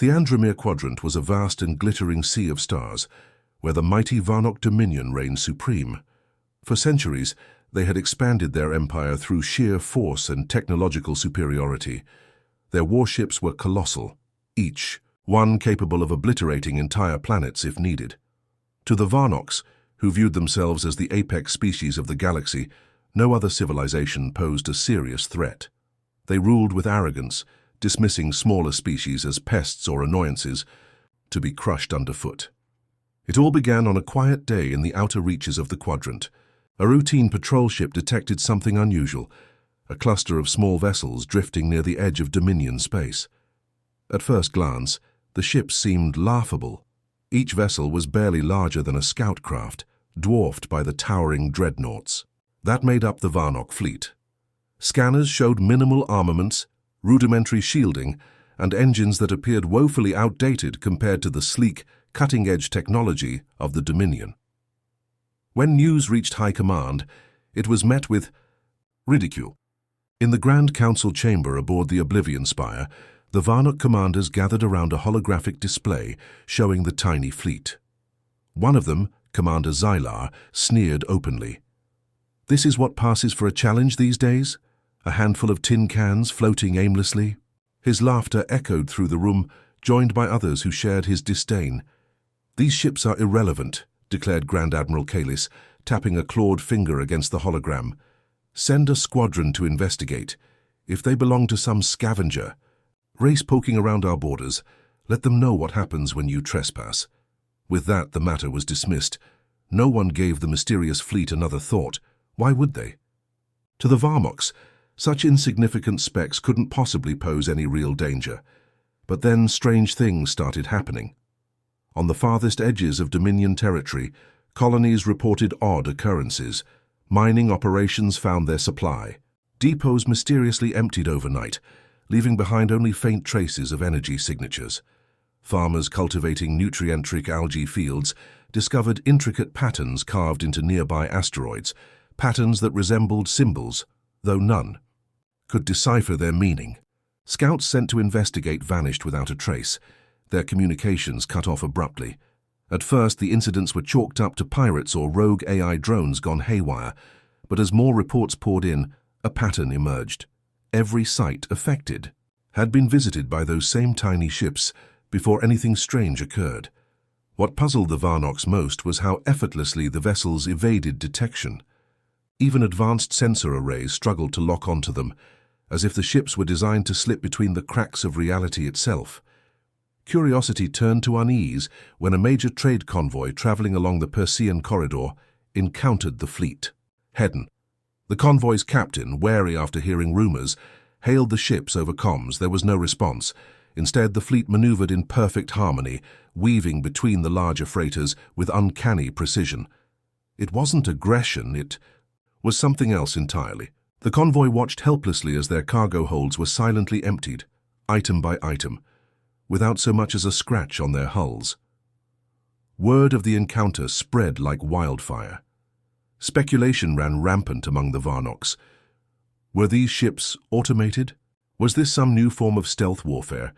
The Andromeda Quadrant was a vast and glittering sea of stars, where the mighty Varnock Dominion reigned supreme. For centuries, they had expanded their empire through sheer force and technological superiority. Their warships were colossal, each one capable of obliterating entire planets if needed. To the Varnocks, who viewed themselves as the apex species of the galaxy, no other civilization posed a serious threat. They ruled with arrogance, dismissing smaller species as pests or annoyances, to be crushed underfoot. It all began on a quiet day in the outer reaches of the quadrant. A routine patrol ship detected something unusual, a cluster of small vessels drifting near the edge of Dominion space. At first glance, the ships seemed laughable. Each vessel was barely larger than a scout craft, dwarfed by the towering dreadnoughts that made up the Varnock fleet. Scanners showed minimal armaments, rudimentary shielding, and engines that appeared woefully outdated compared to the sleek, cutting-edge technology of the Dominion. When news reached High Command, it was met with ridicule. In the Grand Council chamber aboard the Oblivion Spire, the Varnock commanders gathered around a holographic display showing the tiny fleet. One of them, Commander Xylar, sneered openly. "This is what passes for a challenge these days? A handful of tin cans floating aimlessly?" His laughter echoed through the room, joined by others who shared his disdain. "These ships are irrelevant," declared Grand Admiral Kalis, tapping a clawed finger against the hologram. "Send a squadron to investigate. If they belong to some scavenger race poking around our borders, let them know what happens when you trespass." With that, the matter was dismissed. No one gave the mysterious fleet another thought. Why would they? To the Varnocks, such insignificant specks couldn't possibly pose any real danger. But then strange things started happening. On the farthest edges of Dominion territory, colonies reported odd occurrences. Mining operations found their supply. Depots mysteriously emptied overnight, leaving behind only faint traces of energy signatures. Farmers cultivating nutrient-rich algae fields discovered intricate patterns carved into nearby asteroids, patterns that resembled symbols, though none could decipher their meaning. Scouts sent to investigate vanished without a trace, their communications cut off abruptly. At first, the incidents were chalked up to pirates or rogue AI drones gone haywire, but as more reports poured in, a pattern emerged. Every site affected had been visited by those same tiny ships before anything strange occurred. What puzzled the Varnocks most was how effortlessly the vessels evaded detection. Even advanced sensor arrays struggled to lock onto them, as if the ships were designed to slip between the cracks of reality itself. Curiosity turned to unease when a major trade convoy traveling along the Persean corridor encountered the fleet. Hedden, the convoy's captain, wary after hearing rumors, hailed the ships over comms. There was no response. Instead, the fleet maneuvered in perfect harmony, weaving between the larger freighters with uncanny precision. It wasn't aggression, it was something else entirely. The convoy watched helplessly as their cargo holds were silently emptied, item by item, without so much as a scratch on their hulls. Word of the encounter spread like wildfire. Speculation ran rampant among the Varnocks. Were these ships automated? Was this some new form of stealth warfare?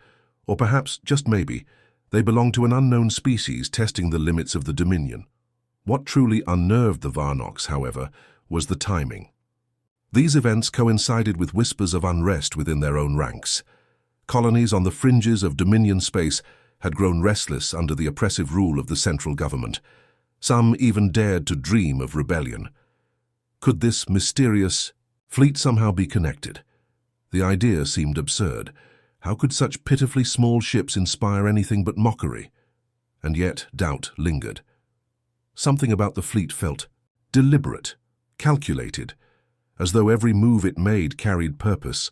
Or perhaps, just maybe, they belonged to an unknown species testing the limits of the Dominion? What truly unnerved the Varnocks, however, was the timing. These events coincided with whispers of unrest within their own ranks. Colonies on the fringes of Dominion space had grown restless under the oppressive rule of the central government. Some even dared to dream of rebellion. Could this mysterious fleet somehow be connected? The idea seemed absurd. How could such pitifully small ships inspire anything but mockery? And yet doubt lingered. Something about the fleet felt deliberate, calculated, as though every move it made carried purpose.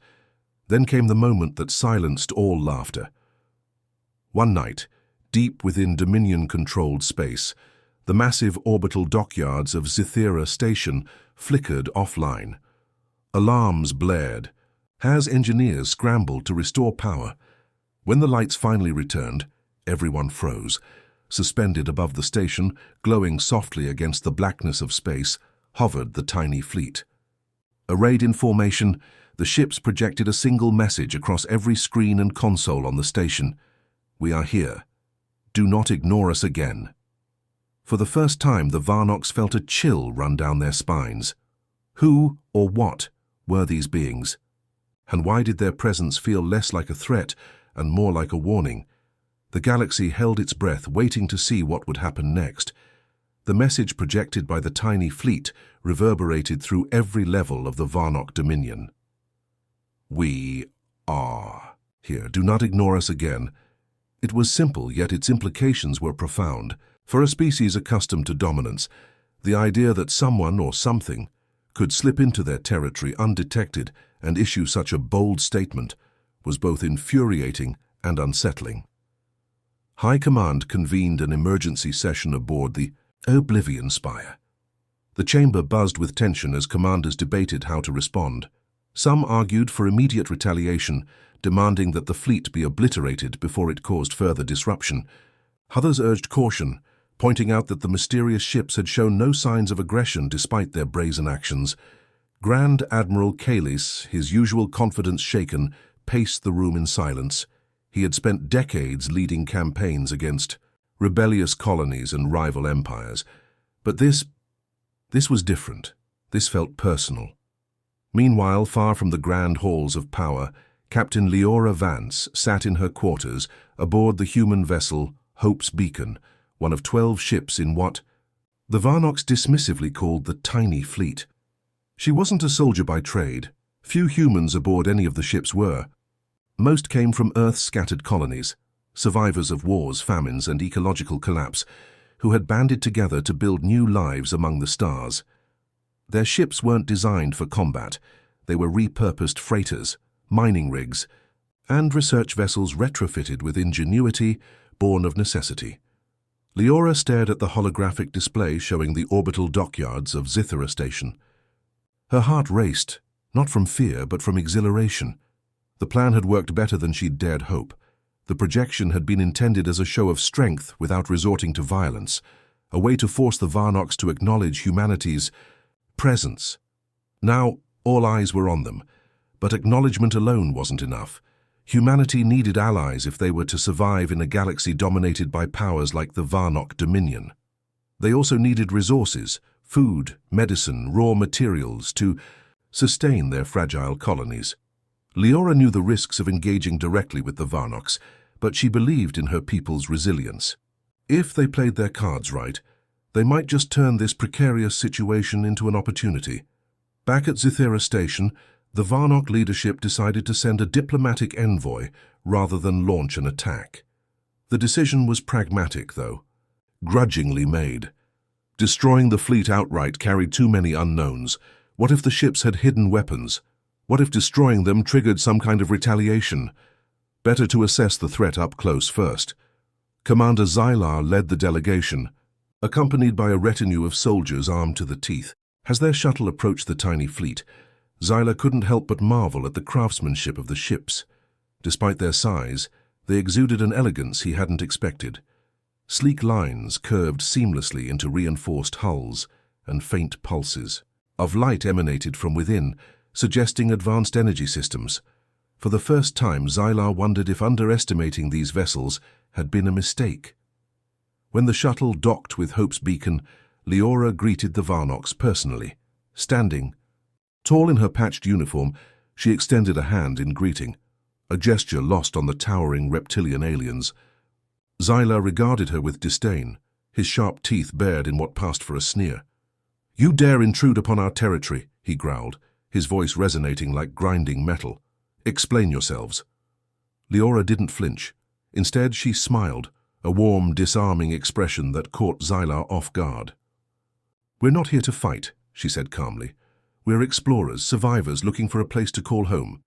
Then came the moment that silenced all laughter. One night, deep within Dominion-controlled space, the massive orbital dockyards of Zithera Station flickered offline. Alarms blared. HAS engineers scrambled to restore power. When the lights finally returned, everyone froze. Suspended above the station, glowing softly against the blackness of space, hovered the tiny fleet. Arrayed in formation, the ships projected a single message across every screen and console on the station. We are here. Do not ignore us again." For the first time, the Varnox felt a chill run down their spines. Who or what were these beings? And why did their presence feel less like a threat and more like a warning? The galaxy held its breath, waiting to see what would happen next. The message projected by the tiny fleet reverberated through every level of the Varnock Dominion. "We are here. Do not ignore us again." It was simple, yet its implications were profound. For a species accustomed to dominance, the idea that someone or something could slip into their territory undetected and issue such a bold statement was both infuriating and unsettling. High Command convened an emergency session aboard the Oblivion Spire. The chamber buzzed with tension as commanders debated how to respond. Some argued for immediate retaliation, demanding that the fleet be obliterated before it caused further disruption. Others urged caution, pointing out that the mysterious ships had shown no signs of aggression despite their brazen actions. Grand Admiral Kalis, his usual confidence shaken, paced the room in silence. He had spent decades leading campaigns against rebellious colonies and rival empires. But this was different. This felt personal. Meanwhile, far from the grand halls of power, Captain Leora Vance sat in her quarters aboard the human vessel Hope's Beacon, one of 12 ships in what the Varnox dismissively called the Tiny Fleet. She wasn't a soldier by trade. Few humans aboard any of the ships were. Most came from Earth's scattered colonies, survivors of wars, famines, and ecological collapse, who had banded together to build new lives among the stars. Their ships weren't designed for combat. They were repurposed freighters, mining rigs, and research vessels retrofitted with ingenuity born of necessity. Leora stared at the holographic display showing the orbital dockyards of Zithera Station. Her heart raced, not from fear but from exhilaration. The plan had worked better than she'd dared hope. The projection had been intended as a show of strength without resorting to violence, a way to force the Varnox to acknowledge humanity's presence. Now, all eyes were on them, but acknowledgement alone wasn't enough. Humanity needed allies if they were to survive in a galaxy dominated by powers like the Varnock Dominion. They also needed resources, food, medicine, raw materials to sustain their fragile colonies. Leora knew the risks of engaging directly with the Varnox, but she believed in her people's resilience. If they played their cards right, they might just turn this precarious situation into an opportunity. Back at Zithera Station, the Varnock leadership decided to send a diplomatic envoy rather than launch an attack. The decision was pragmatic, though, grudgingly made. Destroying the fleet outright carried too many unknowns. What if the ships had hidden weapons? What if destroying them triggered some kind of retaliation? Better to assess the threat up close first. Commander Xylar led the delegation, accompanied by a retinue of soldiers armed to the teeth. As their shuttle approached the tiny fleet, Xylar couldn't help but marvel at the craftsmanship of the ships. Despite their size, they exuded an elegance he hadn't expected. Sleek lines curved seamlessly into reinforced hulls, and faint pulses of light emanated from within, suggesting advanced energy systems. For the first time, Xylar wondered if underestimating these vessels had been a mistake. When the shuttle docked with Hope's Beacon, Leora greeted the Varnox personally. Standing, tall in her patched uniform, she extended a hand in greeting, a gesture lost on the towering reptilian aliens. Xylar regarded her with disdain, his sharp teeth bared in what passed for a sneer. "You dare intrude upon our territory," he growled, his voice resonating like grinding metal. "Explain yourselves." Leora didn't flinch. Instead, she smiled, a warm, disarming expression that caught Xylar off guard. "We're not here to fight," she said calmly. "We're explorers, survivors looking for a place to call home.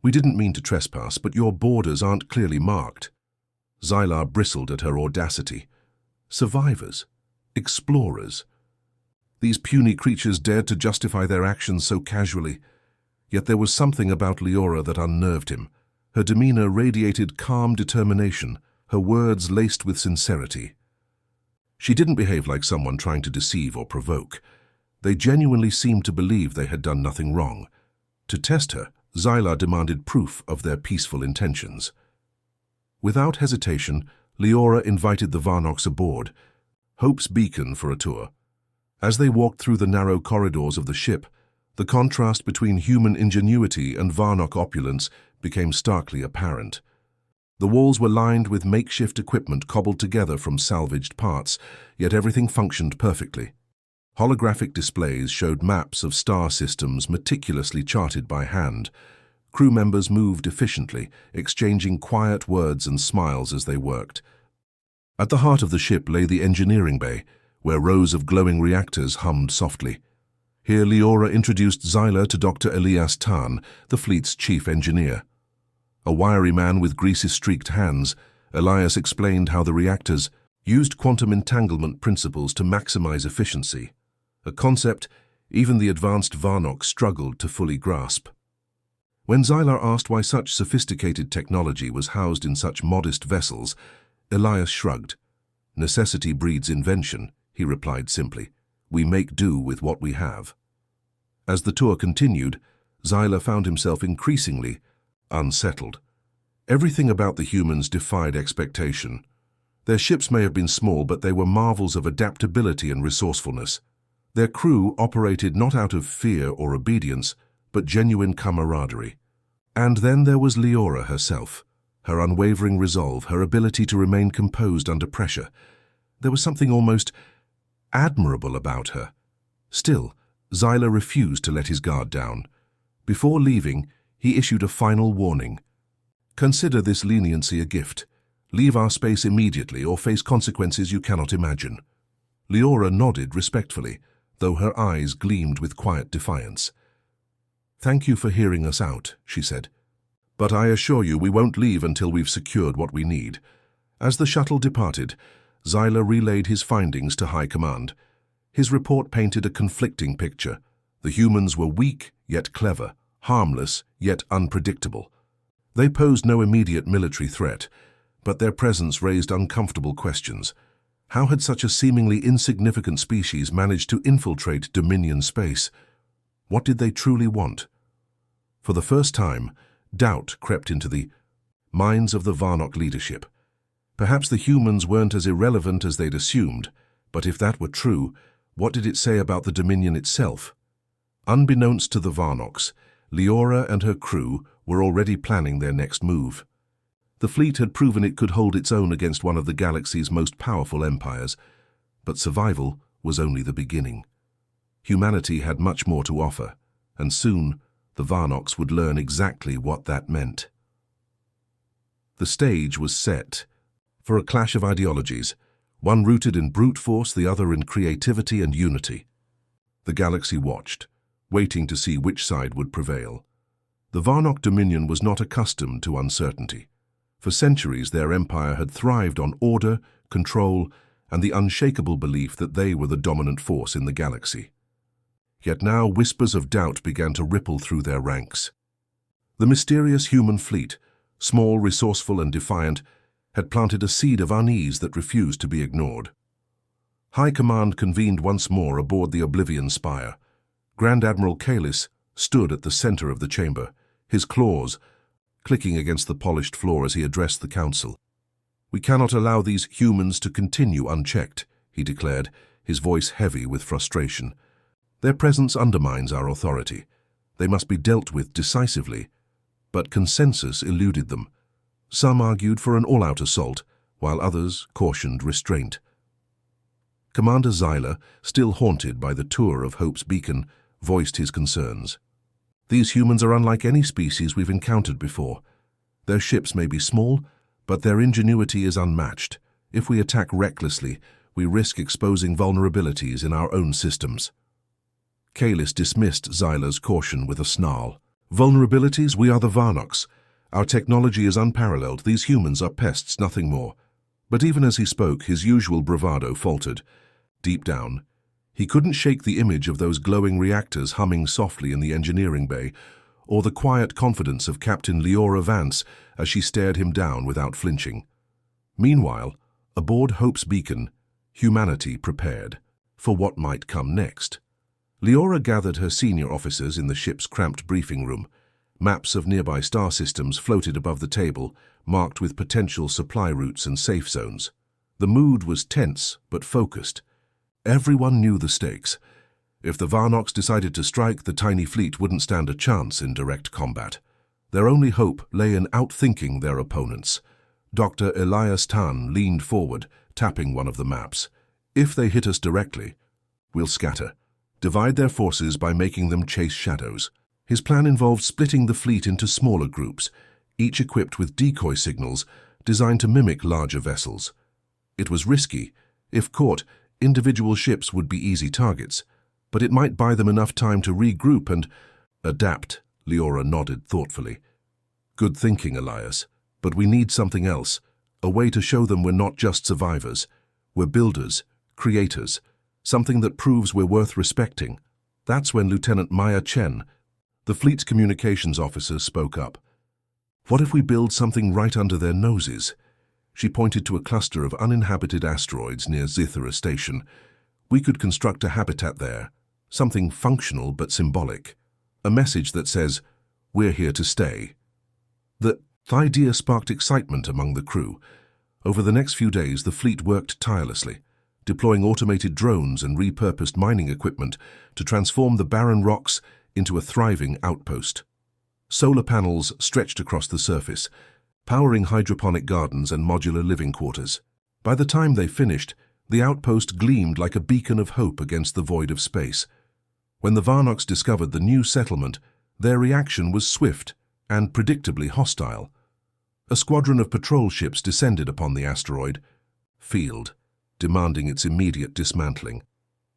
We didn't mean to trespass, but your borders aren't clearly marked." Xylar bristled at her audacity. Survivors? Explorers? These puny creatures dared to justify their actions so casually. Yet there was something about Leora that unnerved him. Her demeanor radiated calm determination, her words laced with sincerity. She didn't behave like someone trying to deceive or provoke. They genuinely seemed to believe they had done nothing wrong. To test her, Xylar demanded proof of their peaceful intentions. Without hesitation, Leora invited the Varnox aboard, Hope's beacon for a tour. As they walked through the narrow corridors of the ship, the contrast between human ingenuity and Varnock opulence became starkly apparent. The walls were lined with makeshift equipment cobbled together from salvaged parts, yet everything functioned perfectly. Holographic displays showed maps of star systems meticulously charted by hand. Crew members moved efficiently, exchanging quiet words and smiles as they worked. At the heart of the ship lay the engineering bay, where rows of glowing reactors hummed softly. Here Leora introduced Xyla to Dr. Elias Tan, the fleet's chief engineer. A wiry man with greasy-streaked hands, Elias explained how the reactors used quantum entanglement principles to maximize efficiency, a concept even the advanced Varnock struggled to fully grasp. When Xyla asked why such sophisticated technology was housed in such modest vessels, Elias shrugged. "Necessity breeds invention," he replied simply. "We make do with what we have." As the tour continued, Xyla found himself increasingly unsettled. Everything about the humans defied expectation. Their ships may have been small, but they were marvels of adaptability and resourcefulness. Their crew operated not out of fear or obedience, but genuine camaraderie. And then there was Leora herself, her unwavering resolve, her ability to remain composed under pressure. There was something almost admirable about her. Still, Xyla refused to let his guard down. Before leaving, he issued a final warning. "Consider this leniency a gift. Leave our space immediately or face consequences you cannot imagine." Leora nodded respectfully, though her eyes gleamed with quiet defiance. "Thank you for hearing us out," she said. "But I assure you we won't leave until we've secured what we need." As the shuttle departed, Xyla relayed his findings to High Command. His report painted a conflicting picture. The humans were weak yet clever, harmless yet unpredictable. They posed no immediate military threat, but their presence raised uncomfortable questions. How had such a seemingly insignificant species managed to infiltrate Dominion space? What did they truly want? For the first time, doubt crept into the minds of the Varnock leadership. Perhaps the humans weren't as irrelevant as they'd assumed, but if that were true, what did it say about the Dominion itself? Unbeknownst to the Varnocks, Leora and her crew were already planning their next move. The fleet had proven it could hold its own against one of the galaxy's most powerful empires, but survival was only the beginning. Humanity had much more to offer, and soon the Varnocks would learn exactly what that meant. The stage was set for a clash of ideologies, one rooted in brute force, the other in creativity and unity. The galaxy watched, waiting to see which side would prevail. The Varnock Dominion was not accustomed to uncertainty. For centuries, their empire had thrived on order, control, and the unshakable belief that they were the dominant force in the galaxy. Yet now whispers of doubt began to ripple through their ranks. The mysterious human fleet, small, resourceful, and defiant, had planted a seed of unease that refused to be ignored. High Command convened once more aboard the Oblivion Spire. Grand Admiral Kalis stood at the center of the chamber, his claws clicking against the polished floor as he addressed the council. "We cannot allow these humans to continue unchecked," he declared, his voice heavy with frustration. "Their presence undermines our authority. They must be dealt with decisively." But consensus eluded them. Some argued for an all-out assault, while others cautioned restraint. Commander Xyla, still haunted by the tour of Hope's beacon, voiced his concerns. "These humans are unlike any species we've encountered before. Their ships may be small, but their ingenuity is unmatched. If we attack recklessly, we risk exposing vulnerabilities in our own systems." Kalis dismissed Xyla's caution with a snarl. "Vulnerabilities? We are the Varnocks. Our technology is unparalleled. These humans are pests, nothing more." But even as he spoke, his usual bravado faltered. Deep down, he couldn't shake the image of those glowing reactors humming softly in the engineering bay, or the quiet confidence of Captain Leora Vance as she stared him down without flinching. Meanwhile, aboard Hope's beacon, humanity prepared for what might come next. Leora gathered her senior officers in the ship's cramped briefing room. Maps of nearby star systems floated above the table, marked with potential supply routes and safe zones. The mood was tense but focused. Everyone knew the stakes. If the Varnox decided to strike, the tiny fleet wouldn't stand a chance in direct combat. Their only hope lay in outthinking their opponents. Dr. Elias Tan leaned forward, tapping one of the maps. If they hit us directly, we'll scatter. Divide their forces by making them chase shadows. His plan involved splitting the fleet into smaller groups, each equipped with decoy signals designed to mimic larger vessels. It was risky. If caught, individual ships would be easy targets, but it might buy them enough time to regroup and adapt. Leora nodded thoughtfully. Good thinking, Elias, but we need something else, a way to show them we're not just survivors. We're builders, creators, something that proves we're worth respecting. That's when Lieutenant Maya Chen, the fleet's communications officer, spoke up. What if we build something right under their noses? She pointed to a cluster of uninhabited asteroids near Zithera Station. We could construct a habitat there, something functional but symbolic. A message that says, we're here to stay. The idea sparked excitement among the crew. Over the next few days, the fleet worked tirelessly, deploying automated drones and repurposed mining equipment to transform the barren rocks into a thriving outpost. Solar panels stretched across the surface, powering hydroponic gardens and modular living quarters. By the time they finished, the outpost gleamed like a beacon of hope against the void of space. When the Varnox discovered the new settlement, their reaction was swift and predictably hostile. A squadron of patrol ships descended upon the asteroid field, demanding its immediate dismantling.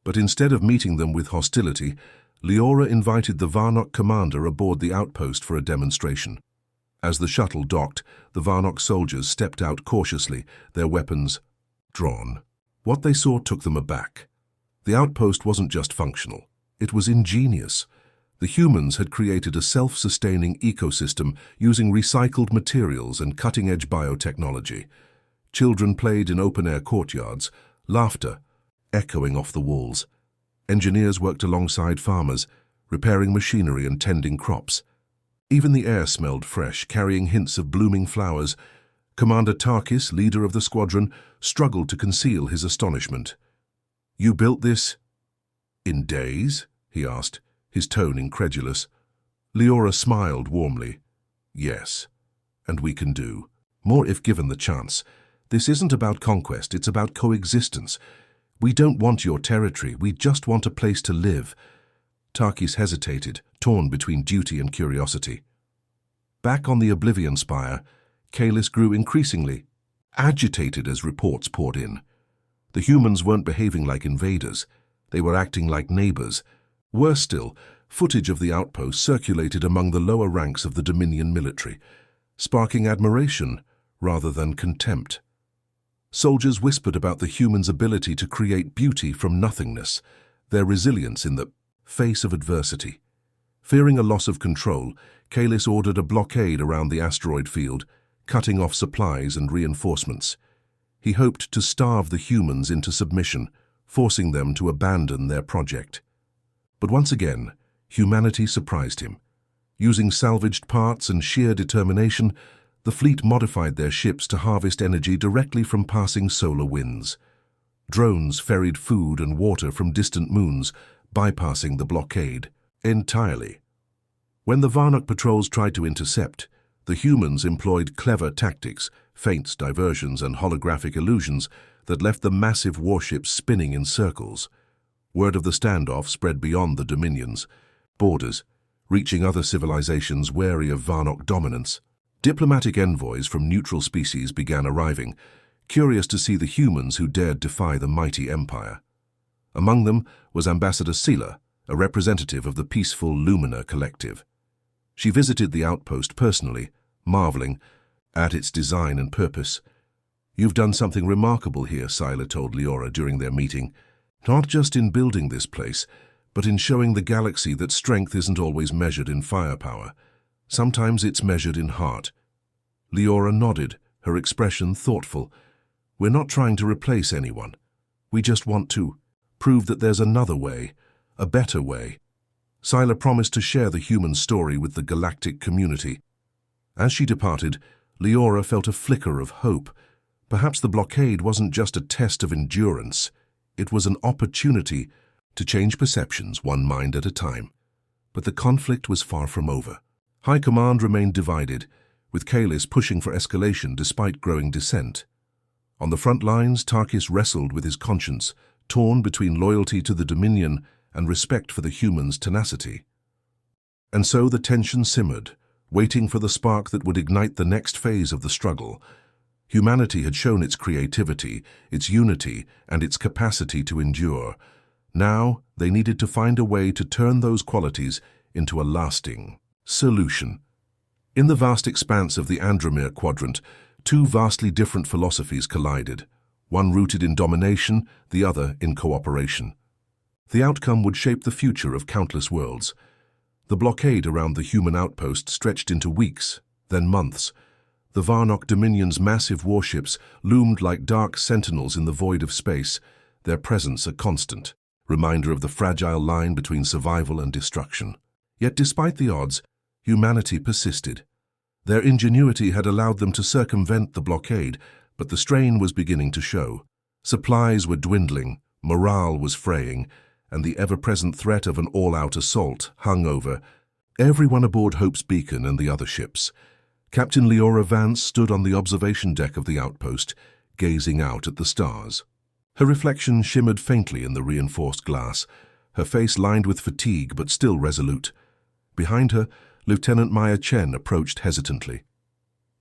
But instead of meeting them with hostility, Leora invited the Varnox commander aboard the outpost for a demonstration. As the shuttle docked, the Varnox soldiers stepped out cautiously, their weapons drawn. What they saw took them aback. The outpost wasn't just functional. It was ingenious. The humans had created a self-sustaining ecosystem using recycled materials and cutting-edge biotechnology. Children played in open-air courtyards, laughter echoing off the walls. Engineers worked alongside farmers, repairing machinery and tending crops. Even the air smelled fresh, carrying hints of blooming flowers. Commander Tarkis, leader of the squadron, struggled to conceal his astonishment. "You built this in days?" he asked, his tone incredulous. Leora smiled warmly. "Yes, and we can do more if given the chance. This isn't about conquest, it's about coexistence. We don't want your territory, we just want a place to live." Tarkis hesitated, torn between duty and curiosity. Back on the Oblivion Spire, Kalis grew increasingly agitated as reports poured in. The humans weren't behaving like invaders. They were acting like neighbors. Worse still, footage of the outpost circulated among the lower ranks of the Dominion military, sparking admiration rather than contempt. Soldiers whispered about the humans' ability to create beauty from nothingness, their resilience in the face of adversity. Fearing a loss of control, Kalis ordered a blockade around the asteroid field, cutting off supplies and reinforcements. He hoped to starve the humans into submission, forcing them to abandon their project. But once again, humanity surprised him. Using salvaged parts and sheer determination, the fleet modified their ships to harvest energy directly from passing solar winds. Drones ferried food and water from distant moons, bypassing the blockade entirely. When the Varnox patrols tried to intercept, the humans employed clever tactics, feints, diversions, and holographic illusions that left the massive warships spinning in circles. Word of the standoff spread beyond the Dominion's borders, reaching other civilizations wary of Varnox dominance. Diplomatic envoys from neutral species began arriving, curious to see the humans who dared defy the mighty empire. Among them was Ambassador Sela, a representative of the peaceful Lumina Collective. She visited the outpost personally, marveling at its design and purpose. "You've done something remarkable here," Sela told Leora during their meeting. "Not just in building this place, but in showing the galaxy that strength isn't always measured in firepower. Sometimes it's measured in heart." Leora nodded, her expression thoughtful. "We're not trying to replace anyone. We just want to prove that there's another way, a better way." Sela promised to share the human story with the galactic community. As she departed, Leora felt a flicker of hope. Perhaps the blockade wasn't just a test of endurance. It was an opportunity to change perceptions one mind at a time. But the conflict was far from over. High Command remained divided, with Kalis pushing for escalation despite growing dissent. On the front lines, Tarkis wrestled with his conscience, torn between loyalty to the Dominion and respect for the humans' tenacity. And so the tension simmered, waiting for the spark that would ignite the next phase of the struggle. Humanity had shown its creativity, its unity, and its capacity to endure. Now, they needed to find a way to turn those qualities into a lasting solution. In the vast expanse of the Andromir Quadrant, two vastly different philosophies collided, one rooted in domination, the other in cooperation. The outcome would shape the future of countless worlds. The blockade around the human outpost stretched into weeks, then months. The Varnock Dominion's massive warships loomed like dark sentinels in the void of space, their presence a constant reminder of the fragile line between survival and destruction. Yet despite the odds, humanity persisted. Their ingenuity had allowed them to circumvent the blockade, but the strain was beginning to show. Supplies were dwindling, morale was fraying, and the ever-present threat of an all-out assault hung over everyone aboard Hope's Beacon and the other ships. Captain Leora Vance stood on the observation deck of the outpost, gazing out at the stars. Her reflection shimmered faintly in the reinforced glass, her face lined with fatigue but still resolute. Behind her, Lieutenant Maya Chen approached hesitantly.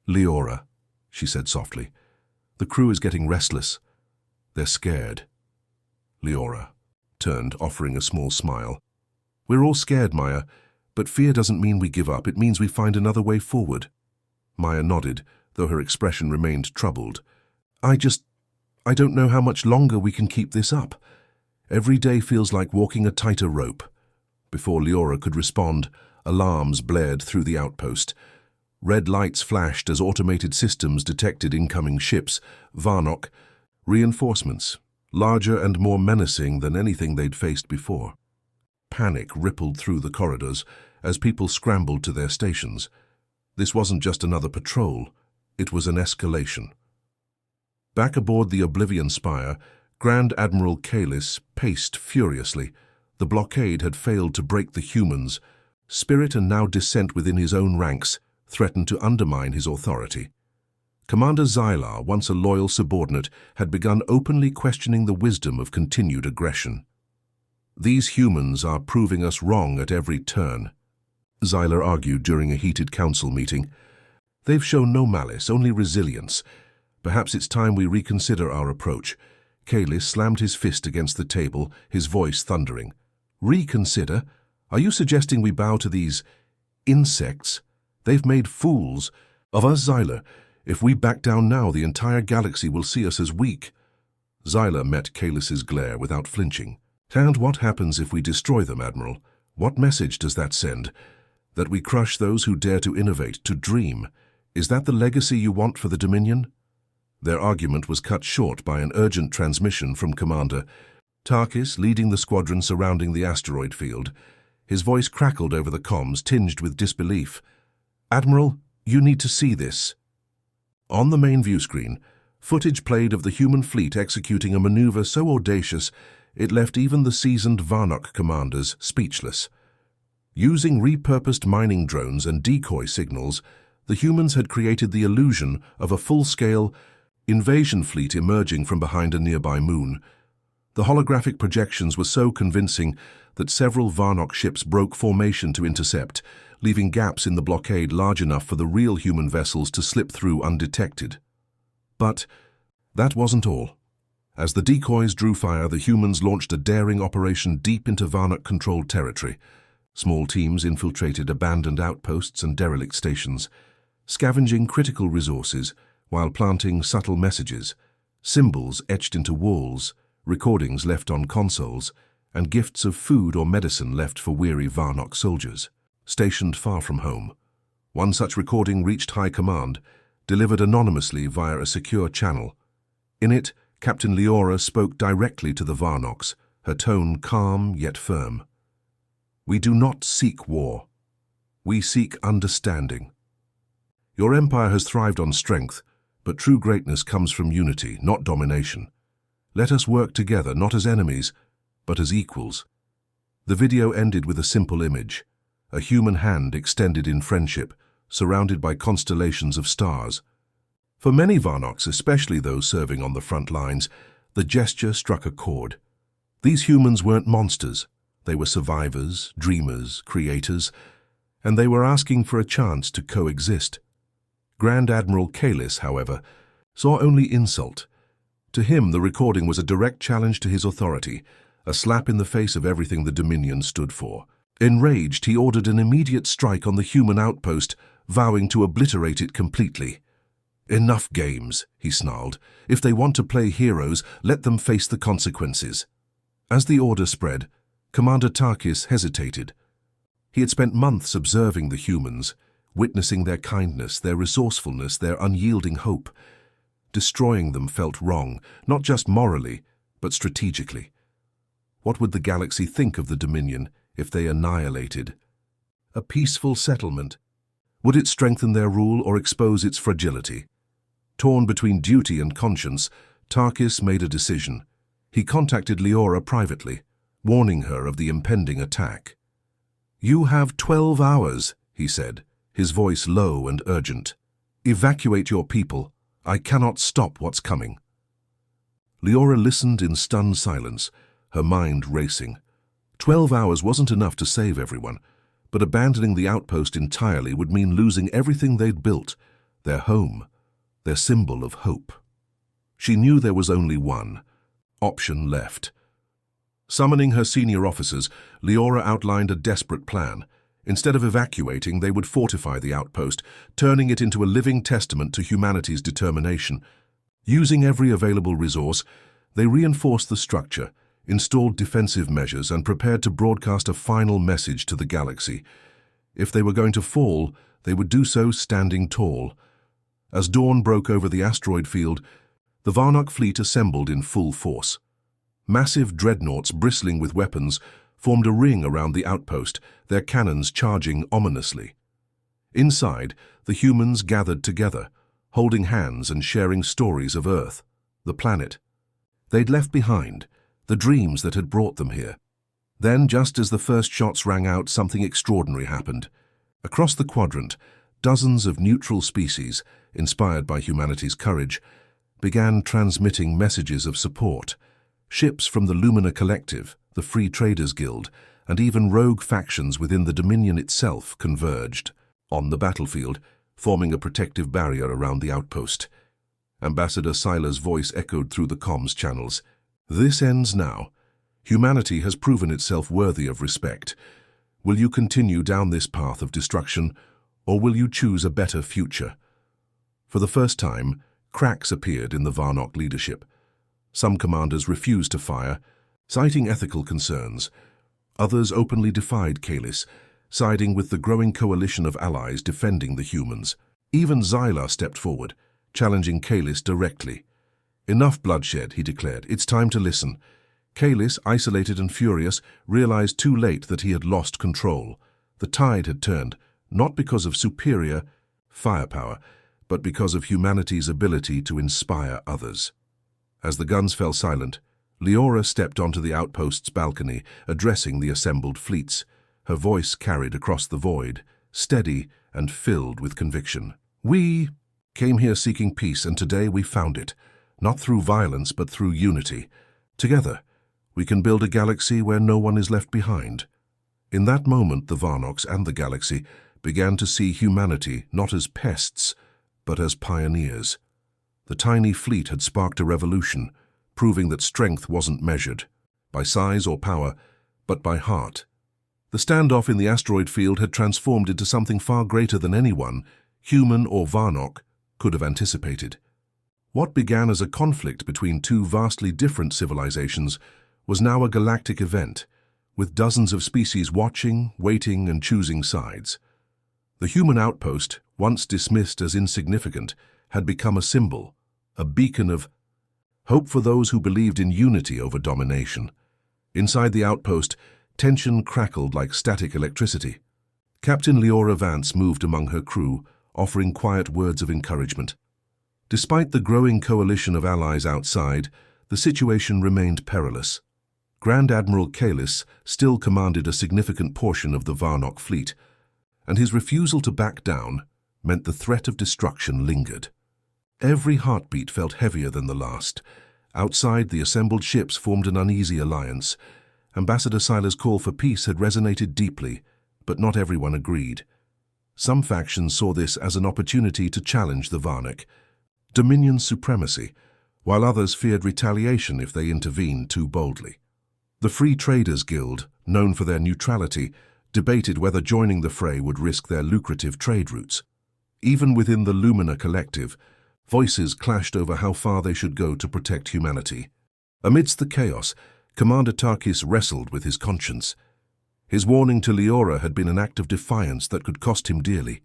"Leora," she said softly, "the crew is getting restless. They're scared." Leora turned, offering a small smile. "We're all scared, Maya, but fear doesn't mean we give up. It means we find another way forward." Maya nodded, though her expression remained troubled. I don't know how much longer we can keep this up. Every day feels like walking a tighter rope." Before Leora could respond, alarms blared through the outpost. Red lights flashed as automated systems detected incoming ships, Varnock, reinforcements, larger and more menacing than anything they'd faced before. Panic rippled through the corridors as people scrambled to their stations. This wasn't just another patrol, it was an escalation. Back aboard the Oblivion Spire, Grand Admiral Kalis paced furiously. The blockade had failed to break the humans. Spirit and now dissent within his own ranks threatened to undermine his authority. Commander Xylar, once a loyal subordinate, had begun openly questioning the wisdom of continued aggression. "These humans are proving us wrong at every turn," Xylar argued during a heated council meeting. "They've shown no malice, only resilience. Perhaps it's time we reconsider our approach." Kalis slammed his fist against the table, his voice thundering. "Reconsider? Are you suggesting we bow to these insects? They've made fools of us, Xylar. If we back down now, the entire galaxy will see us as weak." Xylar met Kalis's glare without flinching. "And what happens if we destroy them, Admiral? What message does that send? That we crush those who dare to innovate, to dream? Is that the legacy you want for the Dominion?" Their argument was cut short by an urgent transmission from Commander Tarkis, leading the squadron surrounding the asteroid field. His voice crackled over the comms, tinged with disbelief. "Admiral, you need to see this." On the main view screen, footage played of the human fleet executing a maneuver so audacious it left even the seasoned Varnock commanders speechless. Using repurposed mining drones and decoy signals, the humans had created the illusion of a full-scale invasion fleet emerging from behind a nearby moon. The holographic projections were so convincing that several Varnock ships broke formation to intercept, leaving gaps in the blockade large enough for the real human vessels to slip through undetected. But that wasn't all. As the decoys drew fire, the humans launched a daring operation deep into Varnock-controlled territory. Small teams infiltrated abandoned outposts and derelict stations, scavenging critical resources while planting subtle messages, symbols etched into walls, recordings left on consoles, and gifts of food or medicine left for weary Varnock soldiers, stationed far from home. One such recording reached High Command, delivered anonymously via a secure channel. In it, Captain Leora spoke directly to the Varnocks, her tone calm yet firm. "We do not seek war. We seek understanding. Your empire has thrived on strength, but true greatness comes from unity, not domination. Let us work together, not as enemies, but as equals." The video ended with a simple image, a human hand extended in friendship, surrounded by constellations of stars. For many Varnoks, especially those serving on the front lines, the gesture struck a chord. These humans weren't monsters. They were survivors, dreamers, creators, and they were asking for a chance to coexist. Grand Admiral Kalis, however, saw only insult. To him, the recording was a direct challenge to his authority, a slap in the face of everything the Dominion stood for. Enraged, he ordered an immediate strike on the human outpost, vowing to obliterate it completely. "Enough games," he snarled. "If they want to play heroes, let them face the consequences." As the order spread, Commander Tarkis hesitated. He had spent months observing the humans, witnessing their kindness, their resourcefulness, their unyielding hope. Destroying them felt wrong, not just morally, but strategically. What would the galaxy think of the Dominion if they annihilated a peaceful settlement? Would it strengthen their rule or expose its fragility? Torn between duty and conscience, Tarkis made a decision. He contacted Leora privately, warning her of the impending attack. "You have 12 hours, he said, his voice low and urgent. "Evacuate your people. I cannot stop what's coming." Leora listened in stunned silence, her mind racing. 12 hours wasn't enough to save everyone, but abandoning the outpost entirely would mean losing everything they'd built, their home, their symbol of hope. She knew there was only one option left. Summoning her senior officers, Leora outlined a desperate plan. Instead of evacuating, they would fortify the outpost, turning it into a living testament to humanity's determination. Using every available resource, they reinforced the structure, installed defensive measures, and prepared to broadcast a final message to the galaxy. If they were going to fall, they would do so standing tall. As dawn broke over the asteroid field, the Varnok fleet assembled in full force. Massive dreadnoughts bristling with weapons formed a ring around the outpost, their cannons charging ominously. Inside, the humans gathered together, holding hands and sharing stories of Earth, the planet they'd left behind, the dreams that had brought them here. Then, just as the first shots rang out, something extraordinary happened. Across the quadrant, dozens of neutral species, inspired by humanity's courage, began transmitting messages of support. Ships from the Lumina Collective, the Free Traders Guild, and even rogue factions within the Dominion itself converged on the battlefield, forming a protective barrier around the outpost. Ambassador Sila's voice echoed through the comms channels. "This ends now. Humanity has proven itself worthy of respect. Will you continue down this path of destruction, or will you choose a better future?" For the first time, cracks appeared in the Varnok leadership. Some commanders refused to fire, citing ethical concerns. Others openly defied Kalis, siding with the growing coalition of allies defending the humans. Even Xyla stepped forward, challenging Kalis directly. "Enough bloodshed," he declared. "It's time to listen." Kalis, isolated and furious, realized too late that he had lost control. The tide had turned, not because of superior firepower, but because of humanity's ability to inspire others. As the guns fell silent, Leora stepped onto the outpost's balcony, addressing the assembled fleets. Her voice carried across the void, steady and filled with conviction. "We came here seeking peace, and today we found it. Not through violence, but through unity. Together, we can build a galaxy where no one is left behind." In that moment, the Varnoks and the galaxy began to see humanity not as pests, but as pioneers. The tiny fleet had sparked a revolution, proving that strength wasn't measured by size or power, but by heart. The standoff in the asteroid field had transformed into something far greater than anyone, human or Varnok, could have anticipated. What began as a conflict between two vastly different civilizations was now a galactic event, with dozens of species watching, waiting, and choosing sides. The human outpost, once dismissed as insignificant, had become a symbol, a beacon of hope for those who believed in unity over domination. Inside the outpost, tension crackled like static electricity. Captain Leora Vance moved among her crew, offering quiet words of encouragement. Despite the growing coalition of allies outside, the situation remained perilous. Grand Admiral Kalis still commanded a significant portion of the Varnock fleet, and his refusal to back down meant the threat of destruction lingered. Every heartbeat felt heavier than the last. Outside, the assembled ships formed an uneasy alliance. Ambassador Sila's call for peace had resonated deeply, but not everyone agreed. Some factions saw this as an opportunity to challenge the Varnock, Dominion's supremacy, while others feared retaliation if they intervened too boldly. The Free Traders Guild, known for their neutrality, debated whether joining the fray would risk their lucrative trade routes. Even within the Lumina Collective, voices clashed over how far they should go to protect humanity. Amidst the chaos, Commander Tarkis wrestled with his conscience. His warning to Leora had been an act of defiance that could cost him dearly.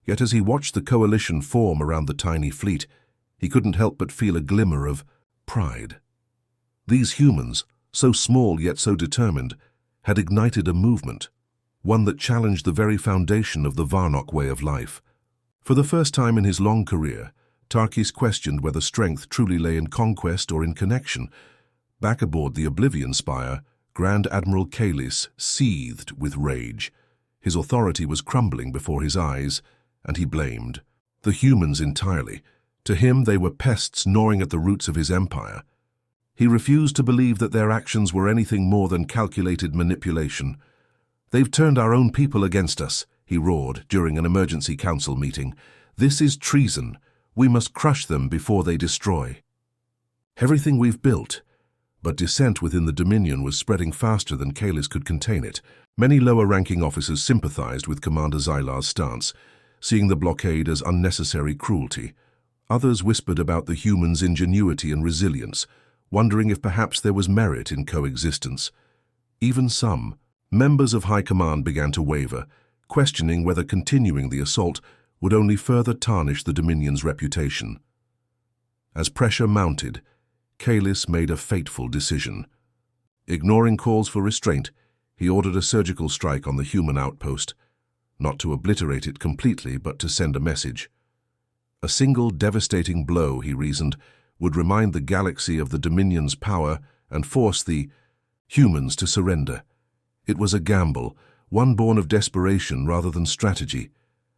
Yet as he watched the coalition form around the tiny fleet, he couldn't help but feel a glimmer of pride. These humans, so small yet so determined, had ignited a movement, one that challenged the very foundation of the Varnock way of life. For the first time in his long career, Tarkis questioned whether strength truly lay in conquest or in connection. Back aboard the Oblivion Spire, Grand Admiral Kalis seethed with rage. His authority was crumbling before his eyes, and he blamed the humans entirely. To him, they were pests gnawing at the roots of his empire. He refused to believe that their actions were anything more than calculated manipulation. "They've turned our own people against us," he roared during an emergency council meeting. "This is treason. We must crush them before they destroy everything we've built." But dissent within the Dominion was spreading faster than Kalis could contain it. Many lower-ranking officers sympathized with Commander Zylar's stance, seeing the blockade as unnecessary cruelty. Others whispered about the humans' ingenuity and resilience, wondering if perhaps there was merit in coexistence. Even some members of High Command began to waver, questioning whether continuing the assault would only further tarnish the Dominion's reputation. As pressure mounted, Kalis made a fateful decision. Ignoring calls for restraint, he ordered a surgical strike on the human outpost, not to obliterate it completely, but to send a message. A single devastating blow, he reasoned, would remind the galaxy of the Dominion's power and force the humans to surrender. It was a gamble, one born of desperation rather than strategy.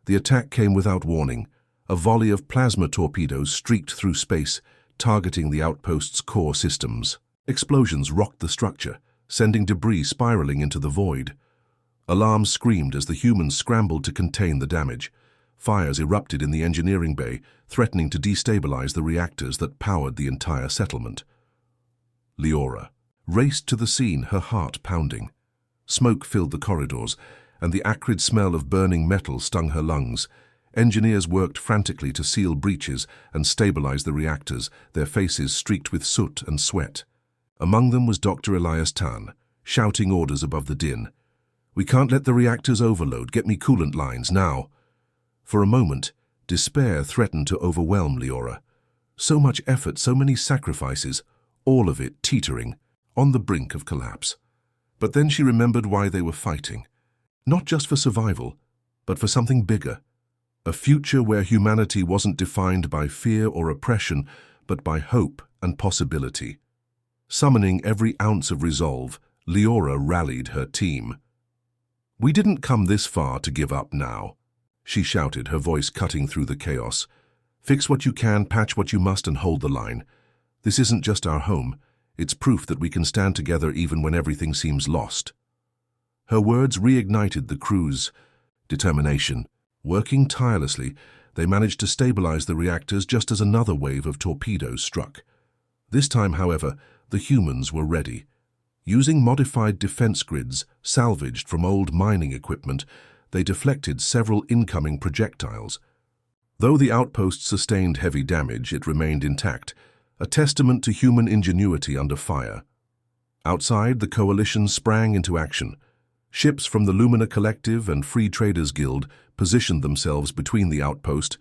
The attack came without warning. A volley of plasma torpedoes streaked through space, targeting the outpost's core systems. Explosions rocked the structure, sending debris spiraling into the void. Alarms screamed as the humans scrambled to contain the damage. Fires erupted in the engineering bay, threatening to destabilize the reactors that powered the entire settlement. Leora raced to the scene, her heart pounding. Smoke filled the corridors, and the acrid smell of burning metal stung her lungs. Engineers worked frantically to seal breaches and stabilize the reactors, their faces streaked with soot and sweat. Among them was Dr. Elias Tan, shouting orders above the din. "We can't let the reactors overload. Get me coolant lines, now." For a moment, despair threatened to overwhelm Leora. So much effort, so many sacrifices, all of it teetering, on the brink of collapse. But then she remembered why they were fighting. Not just for survival, but for something bigger. A future where humanity wasn't defined by fear or oppression, but by hope and possibility. Summoning every ounce of resolve, Leora rallied her team. "We didn't come this far to give up now," she shouted, her voice cutting through the chaos. "Fix what you can, patch what you must, and hold the line. This isn't just our home. It's proof that we can stand together even when everything seems lost." Her words reignited the crew's determination. Working tirelessly, they managed to stabilize the reactors just as another wave of torpedoes struck. This time, however, the humans were ready. Using modified defense grids salvaged from old mining equipment, they deflected several incoming projectiles. Though the outpost sustained heavy damage, it remained intact, a testament to human ingenuity under fire. Outside, the coalition sprang into action. Ships from the Lumina Collective and Free Traders Guild positioned themselves between the outpost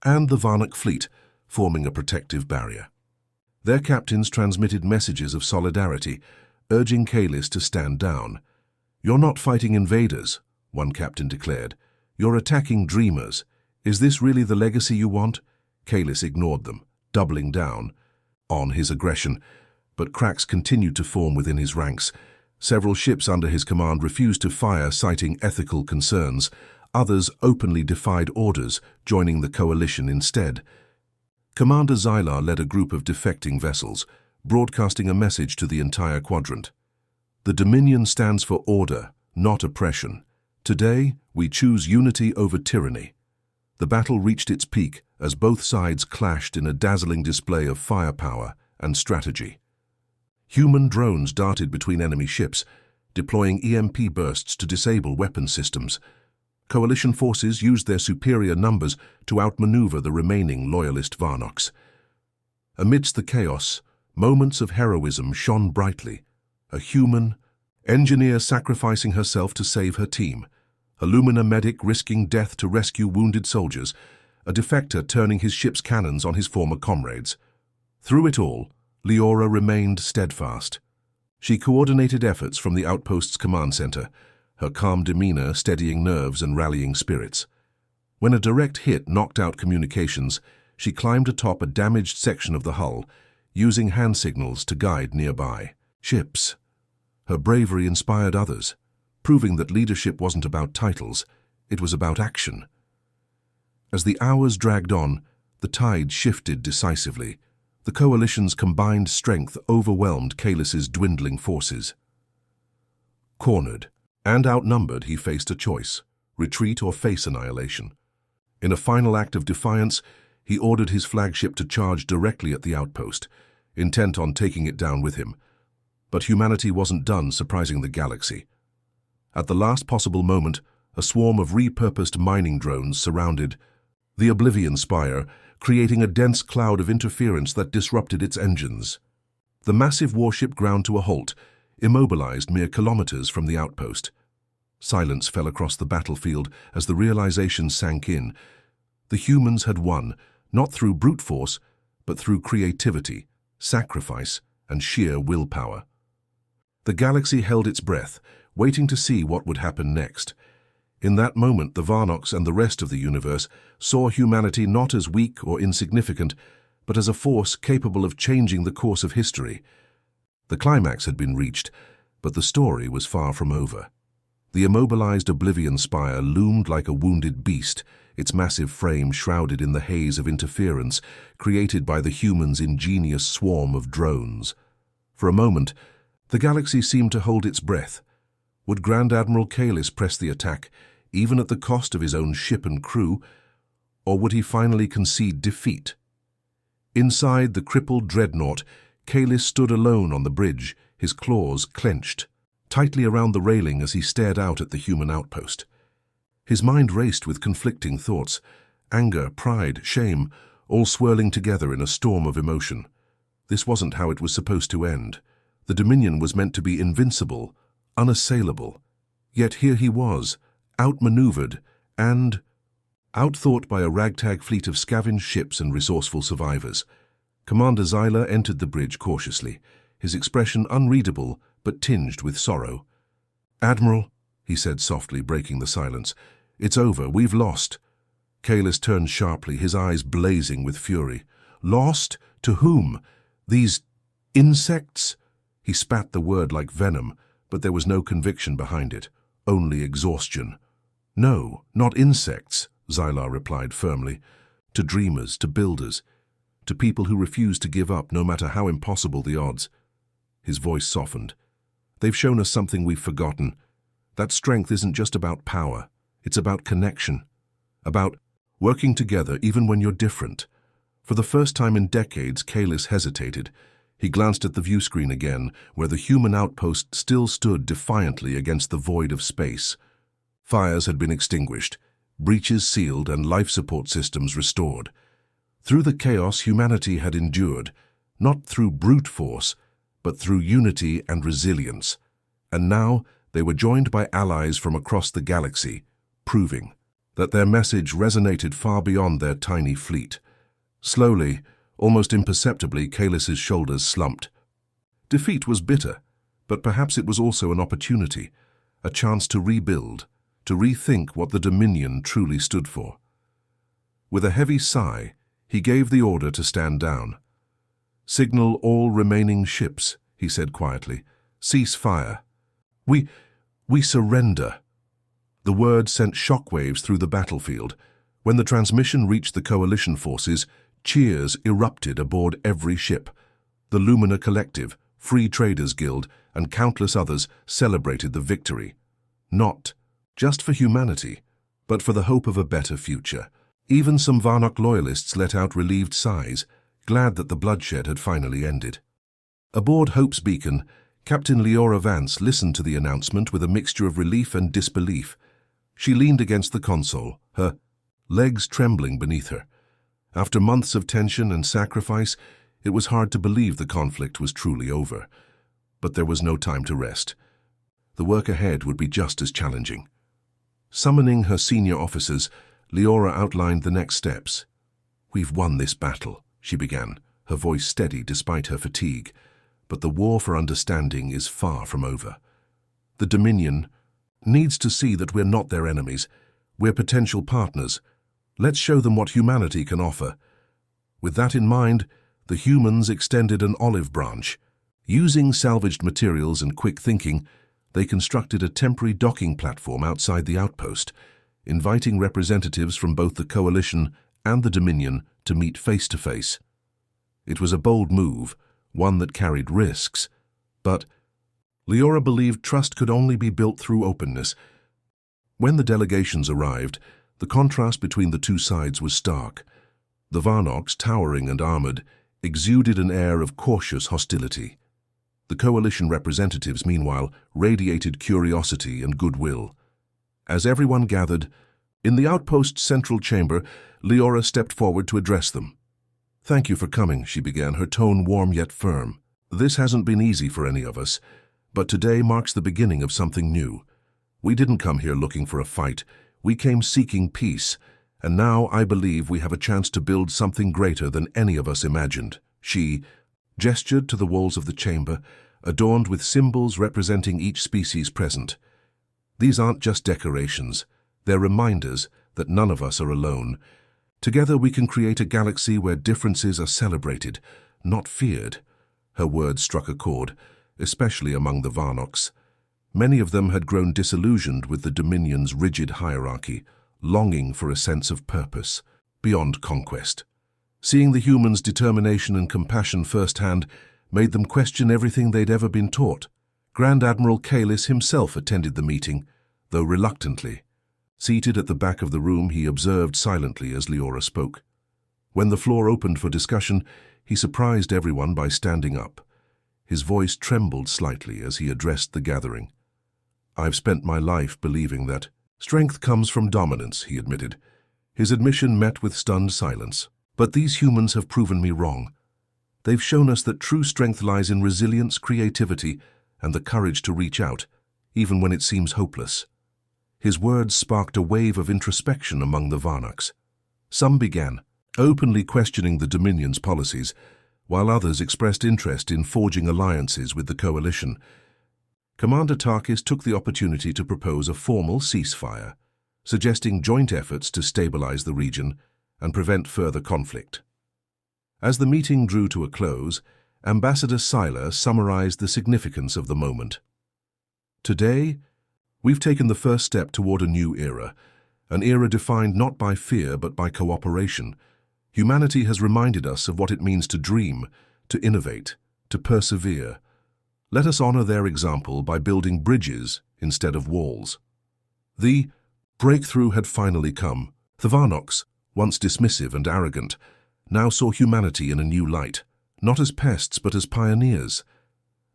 and the Varnock fleet, forming a protective barrier. Their captains transmitted messages of solidarity, urging Kalis to stand down. "You're not fighting invaders," one captain declared. "You're attacking dreamers. Is this really the legacy you want? Kalis ignored them, doubling down on his aggression, but cracks continued to form within his ranks. Several ships under his command refused to fire, citing ethical concerns. Others openly defied orders, joining the coalition instead. Commander Xylar led a group of defecting vessels, broadcasting a message to the entire quadrant. The Dominion stands for order, not oppression. Today, we choose unity over tyranny. The battle reached its peak as both sides clashed in a dazzling display of firepower and strategy. Human drones darted between enemy ships, deploying EMP bursts to disable weapon systems. Coalition forces used their superior numbers to outmaneuver the remaining loyalist Varnox. Amidst the chaos, moments of heroism shone brightly. A human engineer sacrificing herself to save her team, a Lumina medic risking death to rescue wounded soldiers, a defector turning his ship's cannons on his former comrades. Through it all, Leora remained steadfast. She coordinated efforts from the outpost's command center, her calm demeanor steadying nerves and rallying spirits. When a direct hit knocked out communications, she climbed atop a damaged section of the hull, using hand signals to guide nearby ships. Her bravery inspired others, proving that leadership wasn't about titles, it was about action. As the hours dragged on, the tide shifted decisively. The coalition's combined strength overwhelmed Kalis's dwindling forces. Cornered and outnumbered, he faced a choice: retreat or face annihilation. In a final act of defiance, he ordered his flagship to charge directly at the outpost, intent on taking it down with him. But humanity wasn't done surprising the galaxy. At the last possible moment, a swarm of repurposed mining drones surrounded the Oblivion Spire, creating a dense cloud of interference that disrupted its engines. The massive warship ground to a halt, immobilized mere kilometers from the outpost. Silence fell across the battlefield as the realization sank in. The humans had won, not through brute force, but through creativity, sacrifice, and sheer willpower. The galaxy held its breath, waiting to see what would happen next. In that moment, the Varnox and the rest of the universe saw humanity not as weak or insignificant, but as a force capable of changing the course of history. The climax had been reached, but the story was far from over. The immobilized Oblivion Spire loomed like a wounded beast, its massive frame shrouded in the haze of interference created by the humans' ingenious swarm of drones. For a moment, the galaxy seemed to hold its breath. Would Grand Admiral Kalis press the attack, even at the cost of his own ship and crew, or would he finally concede defeat? Inside the crippled dreadnought, Kalis stood alone on the bridge, his claws clenched tightly around the railing as he stared out at the human outpost. His mind raced with conflicting thoughts, anger, pride, shame, all swirling together in a storm of emotion. This wasn't how it was supposed to end. The Dominion was meant to be invincible, unassailable. Yet here he was, outmaneuvered and outthought by a ragtag fleet of scavenged ships and resourceful survivors. Commander Xylar entered the bridge cautiously, his expression unreadable but tinged with sorrow. "Admiral," he said softly, breaking the silence, "it's over. We've lost." Kalis turned sharply, his eyes blazing with fury. "Lost? To whom? These insects?" He spat the word like venom, but there was no conviction behind it, only exhaustion. "No, not insects," Xylar replied firmly. "To dreamers, to builders, to people who refuse to give up no matter how impossible the odds." His voice softened. "They've shown us something we've forgotten. That strength isn't just about power. It's about connection. About working together even when you're different." For the first time in decades, Kalis hesitated. He glanced at the view screen again, where the human outpost still stood defiantly against the void of space. Fires had been extinguished, breaches sealed, and life support systems restored. Through the chaos, humanity had endured, not through brute force, but through unity and resilience. And now they were joined by allies from across the galaxy, proving that their message resonated far beyond their tiny fleet. Slowly, almost imperceptibly, Kalis's shoulders slumped. Defeat was bitter, but perhaps it was also an opportunity, a chance to rebuild, to rethink what the Dominion truly stood for. With a heavy sigh, he gave the order to stand down. "Signal all remaining ships," he said quietly. "Cease fire. We surrender." The word sent shockwaves through the battlefield. When the transmission reached the coalition forces, cheers erupted aboard every ship. The Lumina Collective, Free Traders Guild, and countless others celebrated the victory. Not just for humanity, but for the hope of a better future. Even some Varnock loyalists let out relieved sighs, glad that the bloodshed had finally ended. Aboard Hope's beacon, Captain Leora Vance listened to the announcement with a mixture of relief and disbelief. She leaned against the console, her legs trembling beneath her. After months of tension and sacrifice, it was hard to believe the conflict was truly over. But there was no time to rest. The work ahead would be just as challenging. Summoning her senior officers, Leora outlined the next steps. "We've won this battle," she began, her voice steady despite her fatigue. "But the war for understanding is far from over. The Dominion needs to see that we're not their enemies. We're potential partners. Let's show them what humanity can offer." With that in mind, the humans extended an olive branch. Using salvaged materials and quick thinking, they constructed a temporary docking platform outside the outpost, inviting representatives from both the Coalition and the Dominion to meet face to face. It was a bold move, one that carried risks, but Leora believed trust could only be built through openness. When the delegations arrived, the contrast between the two sides was stark. The Varnocks, towering and armored, exuded an air of cautious hostility. The Coalition representatives, meanwhile, radiated curiosity and goodwill. As everyone gathered, in the outpost's central chamber, Leora stepped forward to address them. "Thank you for coming," she began, her tone warm yet firm. "This hasn't been easy for any of us, but today marks the beginning of something new. We didn't come here looking for a fight. We came seeking peace, and now I believe we have a chance to build something greater than any of us imagined." She gestured to the walls of the chamber, adorned with symbols representing each species present. "These aren't just decorations. They're reminders that none of us are alone. Together we can create a galaxy where differences are celebrated, not feared." Her words struck a chord, especially among the Varnocks. Many of them had grown disillusioned with the Dominion's rigid hierarchy, longing for a sense of purpose, beyond conquest. Seeing the humans' determination and compassion firsthand made them question everything they'd ever been taught. Grand Admiral Kalis himself attended the meeting, though reluctantly. Seated at the back of the room, he observed silently as Leora spoke. When the floor opened for discussion, he surprised everyone by standing up. His voice trembled slightly as he addressed the gathering. "I've spent my life believing that strength comes from dominance," he admitted. His admission met with stunned silence. "But these humans have proven me wrong. They've shown us that true strength lies in resilience, creativity, and the courage to reach out, even when it seems hopeless." His words sparked a wave of introspection among the Varnocks. Some began openly questioning the Dominion's policies, while others expressed interest in forging alliances with the Coalition. Commander Tarkis took the opportunity to propose a formal ceasefire, suggesting joint efforts to stabilize the region and prevent further conflict. As the meeting drew to a close, Ambassador Seiler summarized the significance of the moment. "Today, we've taken the first step toward a new era, an era defined not by fear but by cooperation. Humanity has reminded us of what it means to dream, to innovate, to persevere. Let us honor their example by building bridges instead of walls." The breakthrough had finally come. The Varnocks, once dismissive and arrogant, now saw humanity in a new light, not as pests but as pioneers.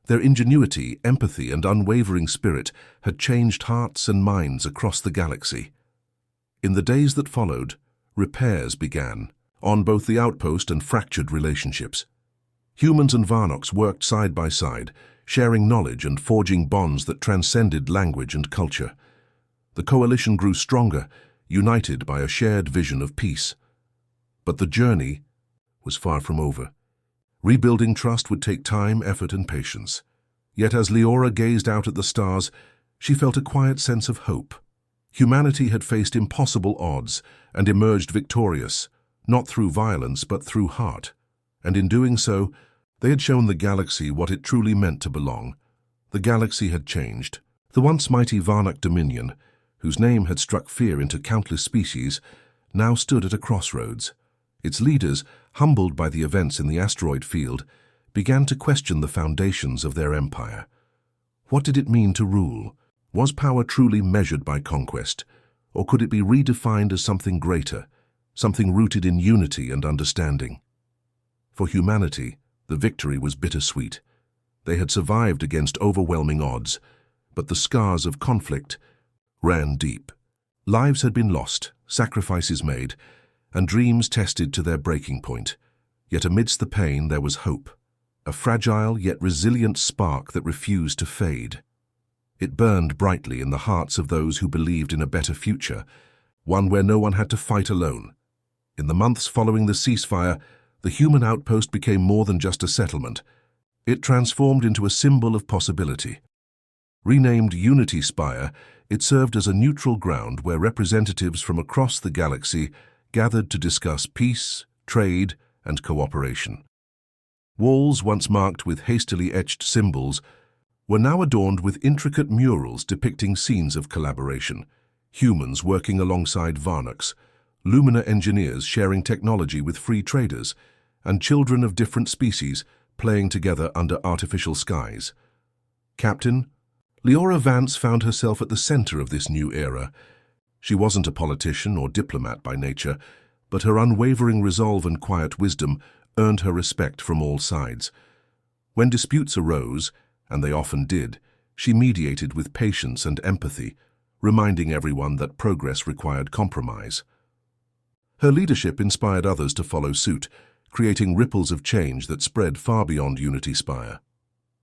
Their ingenuity, empathy, and unwavering spirit had changed hearts and minds across the galaxy. In the days that followed, repairs began, on both the outpost and fractured relationships. Humans and Varnocks worked side by side, sharing knowledge and forging bonds that transcended language and culture. The Coalition grew stronger, united by a shared vision of peace. But the journey was far from over. Rebuilding trust would take time, effort, and patience. Yet as Leora gazed out at the stars, she felt a quiet sense of hope. Humanity had faced impossible odds and emerged victorious, not through violence but through heart. And in doing so, they had shown the galaxy what it truly meant to belong. The galaxy had changed. The once mighty Varnock Dominion, whose name had struck fear into countless species, now stood at a crossroads. Its leaders, humbled by the events in the asteroid field, began to question the foundations of their empire. What did it mean to rule? Was power truly measured by conquest, or could it be redefined as something greater, something rooted in unity and understanding? For humanity, the victory was bittersweet. They had survived against overwhelming odds, but the scars of conflict ran deep. Lives had been lost, sacrifices made, and dreams tested to their breaking point. Yet amidst the pain there was hope, a fragile yet resilient spark that refused to fade. It burned brightly in the hearts of those who believed in a better future, one where no one had to fight alone. In the months following the ceasefire, the human outpost became more than just a settlement. It transformed into a symbol of possibility. Renamed Unity Spire, it served as a neutral ground where representatives from across the galaxy gathered to discuss peace, trade, and cooperation. Walls once marked with hastily etched symbols were now adorned with intricate murals depicting scenes of collaboration, humans working alongside Varnocks, Lumina engineers sharing technology with free traders, and children of different species playing together under artificial skies. Captain, Leora Vance found herself at the center of this new era. She wasn't a politician or diplomat by nature, but her unwavering resolve and quiet wisdom earned her respect from all sides. When disputes arose, and they often did, she mediated with patience and empathy, reminding everyone that progress required compromise. Her leadership inspired others to follow suit, creating ripples of change that spread far beyond Unity Spire.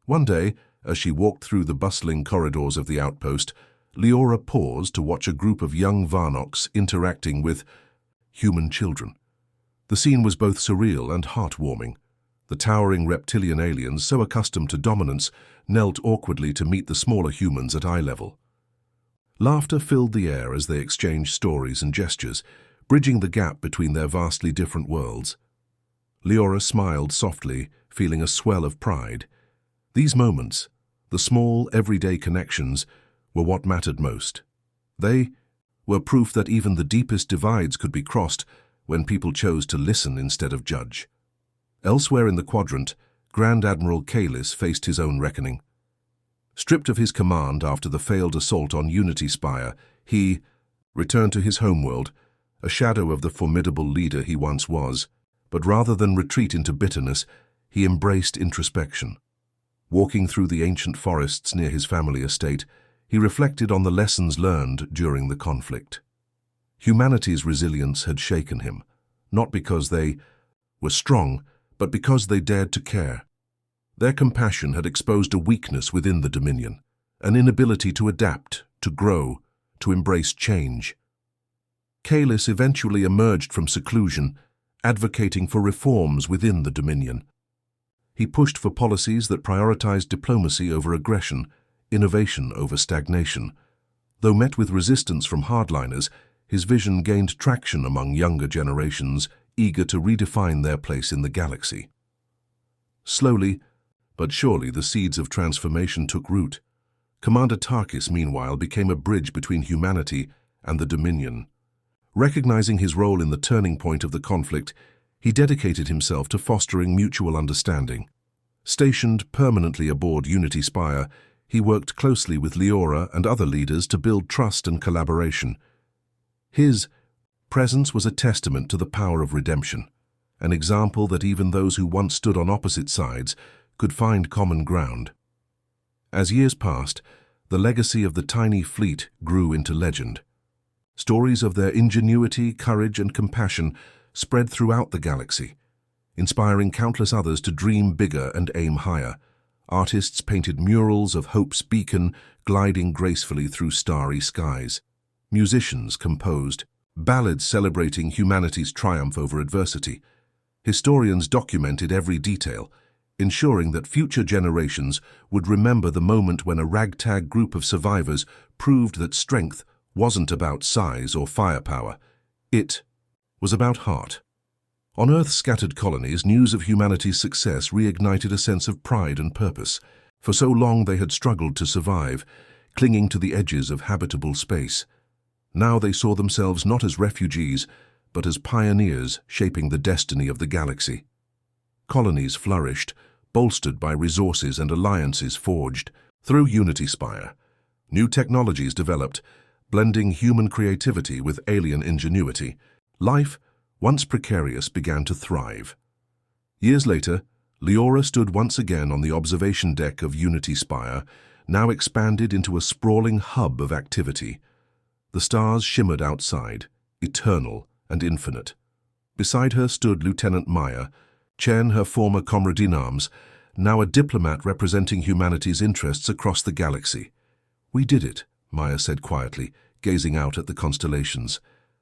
One day, as she walked through the bustling corridors of the outpost, Leora paused to watch a group of young Varnocks interacting with human children. The scene was both surreal and heartwarming. The towering reptilian aliens, so accustomed to dominance, knelt awkwardly to meet the smaller humans at eye level. Laughter filled the air as they exchanged stories and gestures, bridging the gap between their vastly different worlds. Leora smiled softly, feeling a swell of pride. These moments, the small, everyday connections, were what mattered most. They were proof that even the deepest divides could be crossed when people chose to listen instead of judge. Elsewhere in the quadrant, Grand Admiral Kalis faced his own reckoning. Stripped of his command after the failed assault on Unity Spire, he returned to his homeworld, a shadow of the formidable leader he once was, but rather than retreat into bitterness, he embraced introspection. Walking through the ancient forests near his family estate, he reflected on the lessons learned during the conflict. Humanity's resilience had shaken him, not because they were strong, but because they dared to care. Their compassion had exposed a weakness within the Dominion, an inability to adapt, to grow, to embrace change. Kalis eventually emerged from seclusion, advocating for reforms within the Dominion. He pushed for policies that prioritized diplomacy over aggression, innovation over stagnation. Though met with resistance from hardliners, his vision gained traction among younger generations eager to redefine their place in the galaxy. Slowly, but surely the seeds of transformation took root. Commander Tarkis, meanwhile, became a bridge between humanity and the Dominion. Recognizing his role in the turning point of the conflict, he dedicated himself to fostering mutual understanding. Stationed permanently aboard Unity Spire, he worked closely with Leora and other leaders to build trust and collaboration. His presence was a testament to the power of redemption, an example that even those who once stood on opposite sides could find common ground. As years passed, the legacy of the tiny fleet grew into legend. Stories of their ingenuity, courage, and compassion spread throughout the galaxy, inspiring countless others to dream bigger and aim higher. Artists painted murals of hope's beacon gliding gracefully through starry skies. Musicians composed ballads celebrating humanity's triumph over adversity. Historians documented every detail, ensuring that future generations would remember the moment when a ragtag group of survivors proved that strength wasn't about size or firepower. It was about heart. On Earth's scattered colonies, news of humanity's success reignited a sense of pride and purpose. For so long they had struggled to survive, clinging to the edges of habitable space. Now they saw themselves not as refugees, but as pioneers shaping the destiny of the galaxy. Colonies flourished, bolstered by resources and alliances forged. Through Unity Spire, new technologies developed, blending human creativity with alien ingenuity. Life, once precarious, began to thrive. Years later, Leora stood once again on the observation deck of Unity Spire, now expanded into a sprawling hub of activity. The stars shimmered outside, eternal and infinite. Beside her stood Lieutenant Maya, Chen, her former comrade-in-arms, now a diplomat representing humanity's interests across the galaxy. "We did it," Maya said quietly, gazing out at the constellations.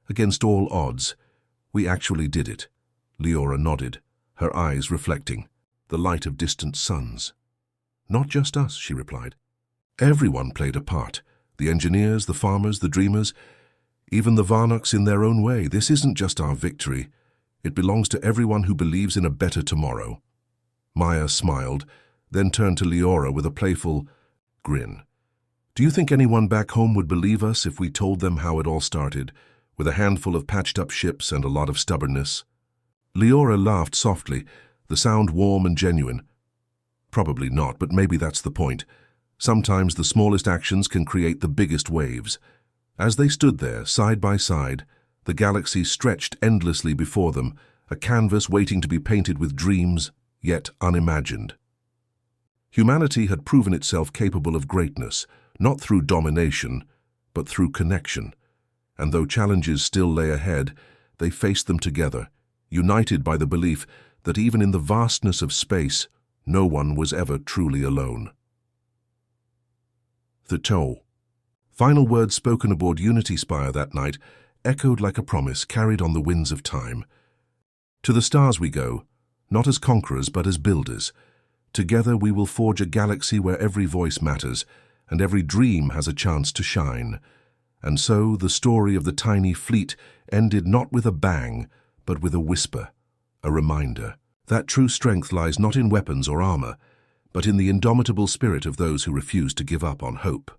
"Against all odds, we actually did it." Leora nodded, her eyes reflecting the light of distant suns. "Not just us," she replied. "Everyone played a part. The engineers, the farmers, the dreamers, even the Varnoks in their own way. This isn't just our victory. It belongs to everyone who believes in a better tomorrow." Maya smiled, then turned to Leora with a playful grin. "Do you think anyone back home would believe us if we told them how it all started, with a handful of patched-up ships and a lot of stubbornness?" Leora laughed softly, the sound warm and genuine. "Probably not, but maybe that's the point. Sometimes the smallest actions can create the biggest waves." As they stood there, side by side, the galaxy stretched endlessly before them, a canvas waiting to be painted with dreams, yet unimagined. Humanity had proven itself capable of greatness, not through domination, but through connection. And though challenges still lay ahead, they faced them together, united by the belief that even in the vastness of space, no one was ever truly alone. The Toe. Final words spoken aboard Unity Spire that night echoed like a promise carried on the winds of time. "To the stars we go, not as conquerors but as builders. Together we will forge a galaxy where every voice matters and every dream has a chance to shine." And so the story of the tiny fleet ended not with a bang, but with a whisper, a reminder that true strength lies not in weapons or armor, but in the indomitable spirit of those who refuse to give up on hope.